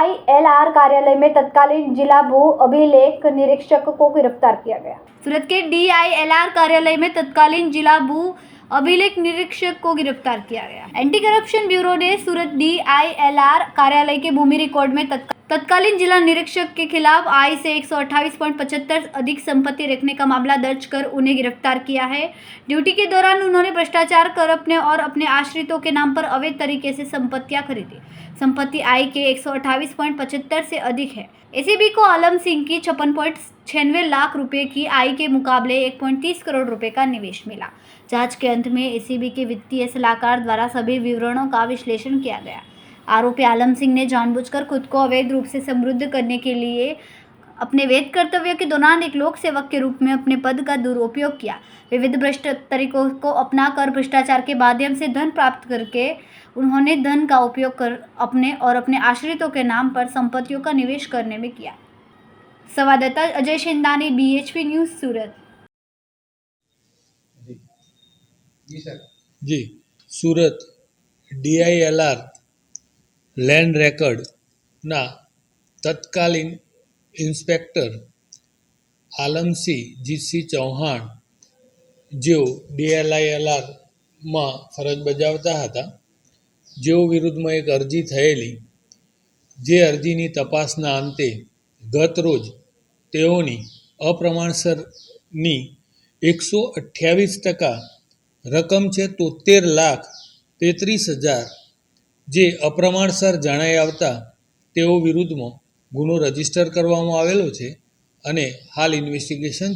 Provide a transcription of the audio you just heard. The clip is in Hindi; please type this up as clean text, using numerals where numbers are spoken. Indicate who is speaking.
Speaker 1: DILR कार्यालय में तत्कालीन जिला भू अभिलेख निरीक्षक को गिरफ्तार किया गया। सूरत के DILR कार्यालय में तत्कालीन जिला भू अभिलेख निरीक्षक को गिरफ्तार किया गया। एंटी करप्शन ब्यूरो ने सूरत DILR कार्यालय के भूमि रिकॉर्ड में तत्कालीन जिला निरीक्षक के खिलाफ आय से 128.75 अधिक संपत्ति रखने का मामला दर्ज कर उन्हें गिरफ्तार किया है। ड्यूटी के दौरान उन्होंने भ्रष्टाचार कर अपने और अपने आश्रितों के नाम पर अवैध तरीके से संपत्तियां खरीदी। संपत्ति आय के 128.75 से अधिक है। एसीबी को आलम सिंह की 56.96 लाख रुपए की आय के मुकाबले 1.30 करोड़ रुपए का निवेश मिला। जांच के अंत में एसीबी के वित्तीय सलाहकार द्वारा सभी विवरणों का विश्लेषण किया गया। आरोपी आलम सिंह ने जानबूझकर खुद को अवैध रूप से समृद्ध करने के लिए अपने वैध कर्तव्य के दौरान एक लोक सेवक के रूप में अपने पद का दुरुपयोग किया। विविध भ्रष्ट तरीकों को अपनाकर भ्रष्टाचार के माध्यम से धन प्राप्त करके उन्होंने धन का उपयोग कर अपने और अपने आश्रितों के नाम पर संपत्तियों का निवेश करने में किया। संवाददाता अजय शेंदानी, BHP न्यूज़, सूरत।
Speaker 2: जी, सूरत DILR લેન્ડ રેકર્ડના તત્કાલીન ઇન્સ્પેક્ટર આલમસિંહ જીતસિંહ ચૌહાણ જેઓ DILRમાં ફરજ બજાવતા હતા, જેઓ વિરુદ્ધમાં એક અરજી થયેલી, જે અરજીની તપાસના અંતે ગત રોજ તેઓની અપ્રમાણસરની 128% રકમ છે 73,33,000 જે અપ્રમાણસર જણાઈ આવતા તેઓ વિરુદ્ધમાં ગુનો રજીસ્ટર કરવામાં આવેલો છે અને હાલ ઇન્વેસ્ટિગેશન